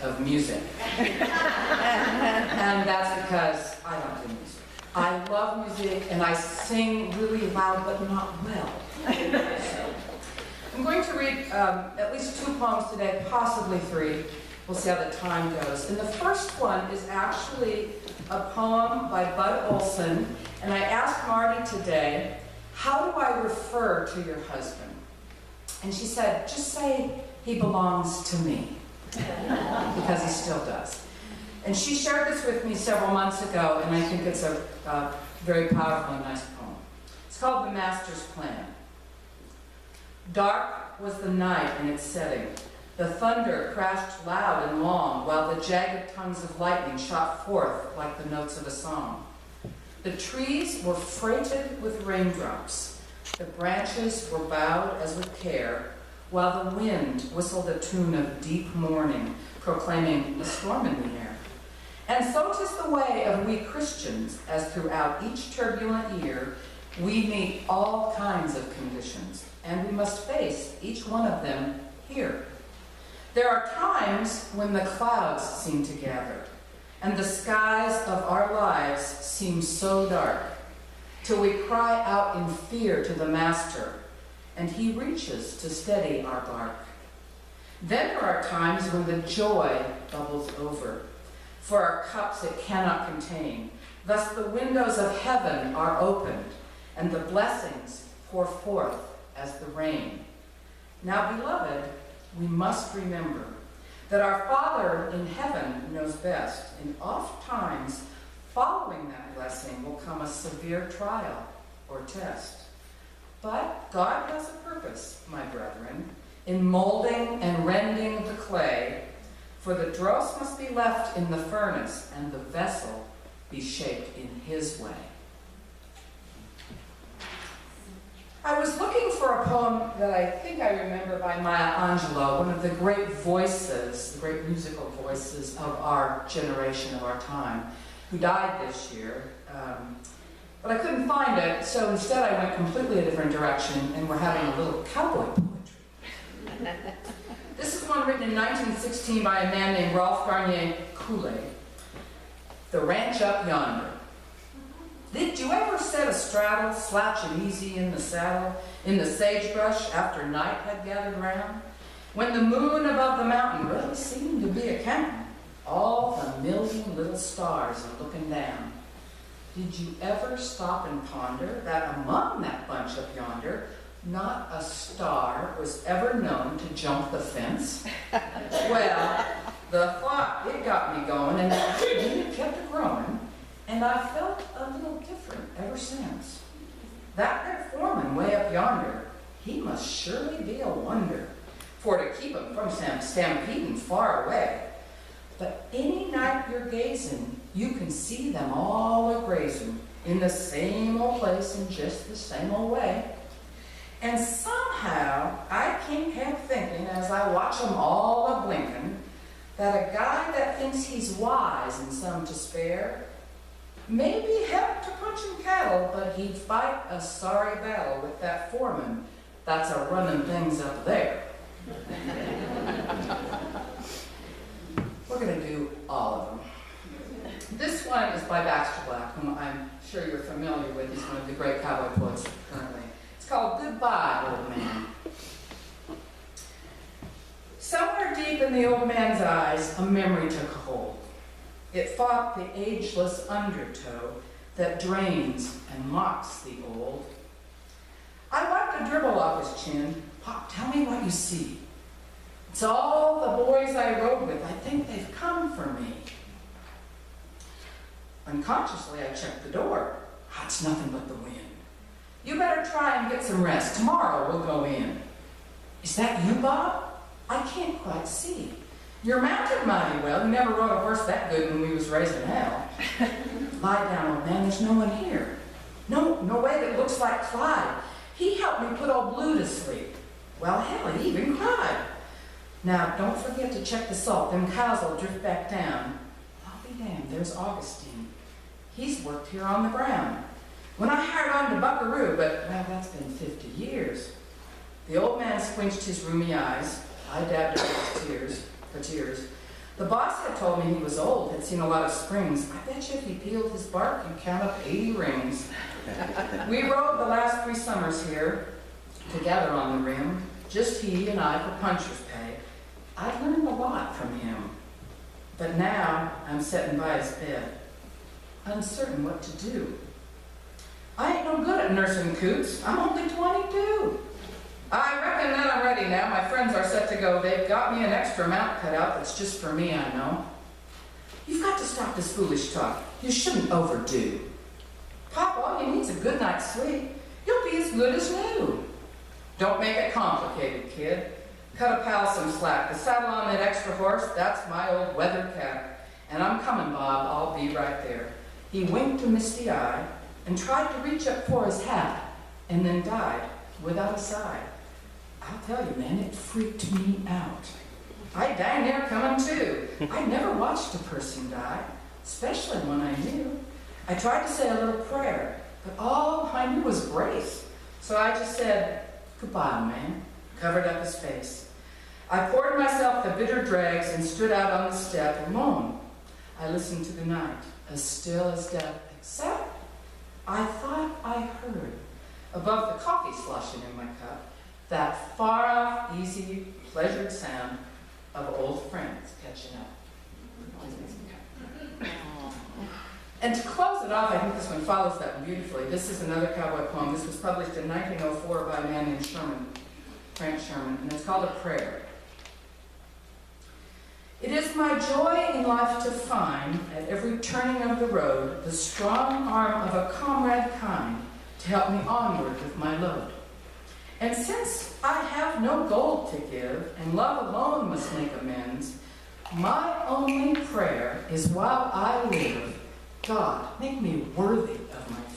of music. And that's because I don't do music. I love music and I sing really loud but not well. I'm going to read at least 2 poems today, possibly 3. We'll see how the time goes. And the first one is actually a poem by Bud Olson. And I asked Marty today, how do I refer to your husband? And she said, just say he belongs to me. Because he still does. And she shared this with me several months ago, and I think it's a very powerful and nice poem. It's called The Master's Plan. Dark was the night in its setting. The thunder crashed loud and long, while the jagged tongues of lightning shot forth like the notes of a song. The trees were freighted with raindrops. The branches were bowed as with care, while the wind whistled a tune of deep mourning, proclaiming a storm in the air. And so 'tis the way of we Christians, as throughout each turbulent year, we meet all kinds of conditions, and we must face each one of them here. There are times when the clouds seem to gather, and the skies of our lives seem so dark, till we cry out in fear to the Master, and he reaches to steady our bark. Then there are times when the joy bubbles over, for our cups it cannot contain. Thus the windows of heaven are opened, and the blessings pour forth as the rain. Now, beloved, we must remember that our Father in heaven knows best, and oft times following that blessing will come a severe trial or test. But God has a purpose, my brethren, in molding and rending the clay, for the dross must be left in the furnace, and the vessel be shaped in his way. I was looking for a poem that I think I remember by Maya Angelou, one of the great voices, the great musical voices of our generation, of our time, who died this year. But I couldn't find it, so instead I went completely a different direction, and we're having a little cowboy poetry. This is one written in 1916 by a man named Ralph Garnier Coulee. The Ranch Up Yonder. Did you ever sit astraddle, slouching easy in the saddle, in the sagebrush after night had gathered round, when the moon above the mountain really seemed to be a counting all the million little stars a looking down? Did you ever stop and ponder that among that bunch up yonder, not a star was ever known to jump the fence? Well, the thought, it got me going, and it kept it growing, and I felt a little different ever since. That there foreman way up yonder, he must surely be a wonder, for to keep him from stampeding far away. But any night you're gazing, you can see them all a-grazing in the same old place in just the same old way. And somehow I can't help thinking, as I watch them all a-blinking, that a guy that thinks he's wise and some to spare maybe help to punching cattle, but he'd fight a sorry battle with that foreman that's a-running things up there. We're going to do all of them. This one is by Baxter Black, whom I'm sure you're familiar with. He's one of the great cowboy poets currently. It's called Goodbye, Old Man. Somewhere deep in the old man's eyes, a memory took hold. It fought the ageless undertow that drains and mocks the old. I wiped the dribble off his chin. Pop, tell me what you see. It's all the boys I rode with. I think they've come for me. Unconsciously, I checked the door. It's nothing but the wind. You better try and get some rest. Tomorrow we'll go in. Is that you, Bob? I can't quite see. You're mounted mighty well. You never rode a horse that good when we was raising hell. Lie down, old man. There's no one here. No way that looks like Clyde. He helped me put old Blue to sleep. Well, hell, he even cried. Now, don't forget to check the salt. Them cows will drift back down. I'll be damned, there's Augustine. He's worked here on the ground. When I hired on to Buckaroo, but, well, that's been 50 years. The old man squinched his rheumy eyes. I dabbed at his tears. The boss had told me he was old, had seen a lot of springs. I bet you if he peeled his bark, you'd count up 80 rings. We rode the last 3 summers here, together on the rim, just he and I for puncher's pay. I've learned a lot from him. But now I'm sitting by his bed, uncertain what to do. I ain't no good at nursing coots. I'm only 22. I reckon that I'm ready now. My friends are set to go. They've got me an extra mount cut out that's just for me, I know. You've got to stop this foolish talk. You shouldn't overdo. Pop, all you need's a good night's sleep. You'll be as good as new. Don't make it complicated, kid. Cut a pal some slack. The saddle on that extra horse, that's my old weathered cat. And I'm coming, Bob. I'll be right there. He winked a misty eye and tried to reach up for his hat and then died without a sigh. I'll tell you, man, it freaked me out. I dang near coming too. I never watched a person die, especially one I knew. I tried to say a little prayer, but all I knew was grace. So I just said, goodbye, man, covered up his face. I poured myself the bitter dregs and stood out on the step alone. I listened to the night, as still as death, except I thought I heard, above the coffee sloshing in my cup, that far-off, easy, pleasured sound of old friends catching up. And to close it off, I think this one follows that one beautifully. This is another cowboy poem. This was published in 1904 by a man named Sherman, Frank Sherman, and it's called A Prayer. It is my joy in life to find, at every turning of the road, the strong arm of a comrade kind to help me onward with my load. And since I have no gold to give, and love alone must make amends, my only prayer is while I live, God, make me worthy of my